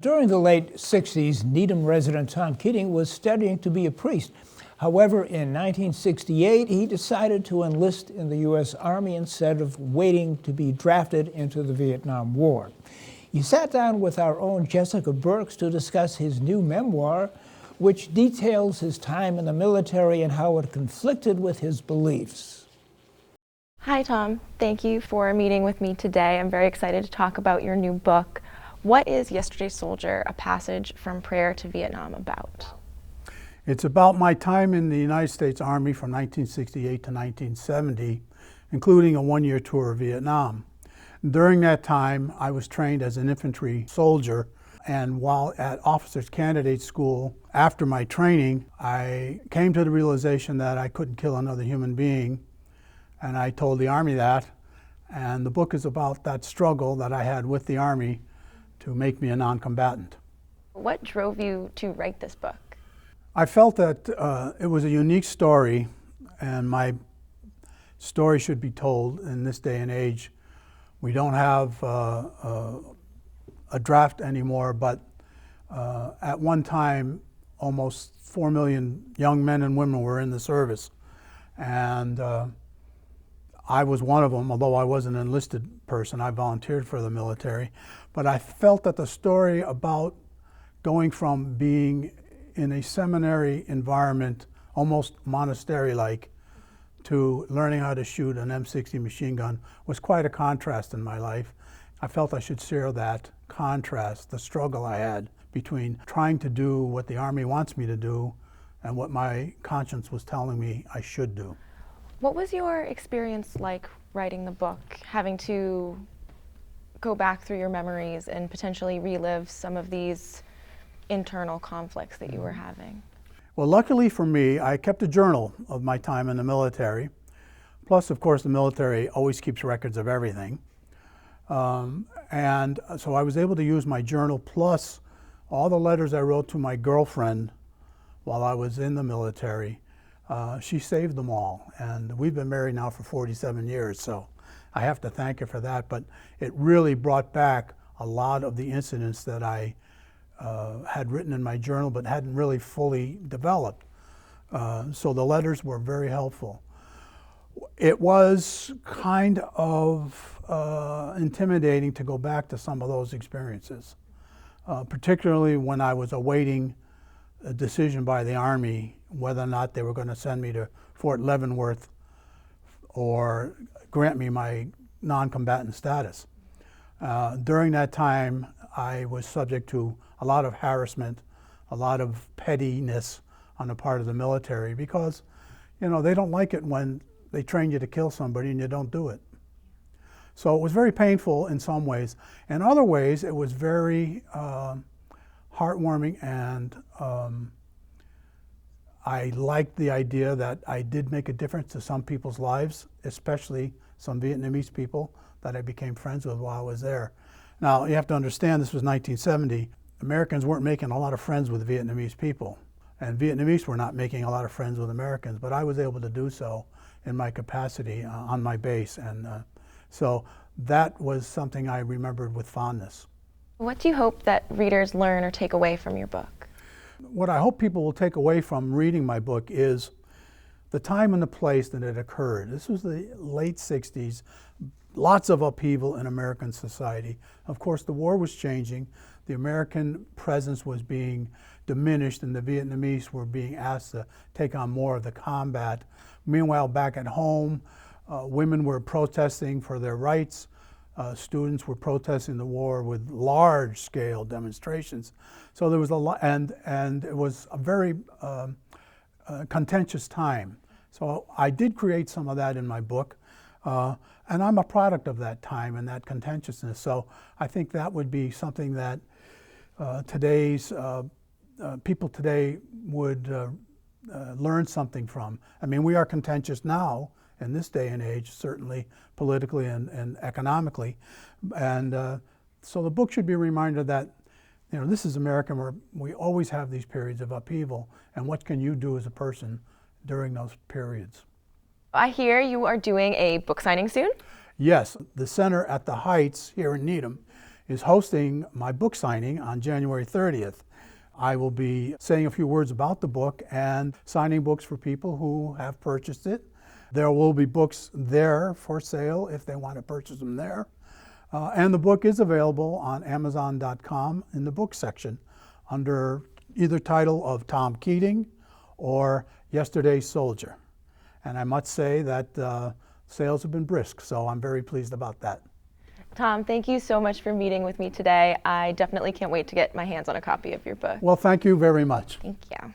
During the late 60s, Needham resident Tom Keating was studying to be a priest. However, in 1968, he decided to enlist in the U.S. Army instead of waiting to be drafted into the Vietnam War. He sat down with our own Jessica Burks to discuss his new memoir, which details his time in the military and how it conflicted with his beliefs. Hi, Tom. Thank you for meeting with me today. I'm very excited to talk about your new book. What is Yesterday's Soldier, A Passage from Prayer to Vietnam about? It's about my time in the United States Army from 1968 to 1970, including a one-year tour of Vietnam. During that time, I was trained as an infantry soldier, and while at Officers Candidate School, after my training, I came to the realization that I couldn't kill another human being, and I told the Army that, and the book is about that struggle that I had with the Army to make me a non-combatant. What drove you to write this book? I felt that it was a unique story, and my story should be told in this day and age. We don't have a draft anymore, but at one time, almost 4 million young men and women were in the service. And I was one of them, although I was an enlisted person. I volunteered for the military. But I felt that the story about going from being in a seminary environment, almost monastery-like, to learning how to shoot an M60 machine gun was quite a contrast in my life. I felt I should share that contrast, the struggle I had between trying to do what the Army wants me to do and what my conscience was telling me I should do. What was your experience like writing the book, having to go back through your memories and potentially relive some of these internal conflicts that you were having? Well, luckily for me, I kept a journal of my time in the military. Plus, of course, the military always keeps records of everything. And so I was able to use my journal plus all the letters I wrote to my girlfriend while I was in the military. She saved them all, and we've been married now for 47 years, so I have to thank her for that. But it really brought back a lot of the incidents that I had written in my journal but hadn't really fully developed. So the letters were very helpful. It was kind of intimidating to go back to some of those experiences, particularly when I was awaiting a decision by the Army whether or not they were going to send me to Fort Leavenworth or grant me my non-combatant status. During that time, I was subject to a lot of harassment, a lot of pettiness on the part of the military because, you know, they don't like it when they train you to kill somebody and you don't do it. So it was very painful in some ways. In other ways, it was very heartwarming, and I liked the idea that I did make a difference to some people's lives, especially some Vietnamese people that I became friends with while I was there. Now, you have to understand, this was 1970. Americans weren't making a lot of friends with Vietnamese people, and Vietnamese were not making a lot of friends with Americans, but I was able to do so in my capacity on my base, and so that was something I remembered with fondness. What do you hope that readers learn or take away from your book? What I hope people will take away from reading my book is the time and the place that it occurred. This was the late 60s, lots of upheaval in American society. Of course, the war was changing. The American presence was being diminished, and the Vietnamese were being asked to take on more of the combat. Meanwhile, back at home, women were protesting for their rights. Students were protesting the war with large-scale demonstrations. So there was a lot, and it was a very contentious time. So I did create some of that in my book, and I'm a product of that time and that contentiousness. So I think that would be something that today's people today would learn something from. I mean, we are contentious now in this day and age, certainly politically and economically. And so the book should be a reminder that, you know, this is America, where we always have these periods of upheaval, and what can you do as a person during those periods? I hear you are doing a book signing soon? Yes, the center at the Heights here in Needham is hosting my book signing on January 30th. I will be saying a few words about the book and signing books for people who have purchased it. There will be books there for sale if they want to purchase them there. And the book is available on Amazon.com in the book section under either title of Tom Keating or Yesterday's Soldier. And I must say that sales have been brisk, so I'm very pleased about that. Tom, thank you so much for meeting with me today. I definitely can't wait to get my hands on a copy of your book. Well, thank you very much. Thank you.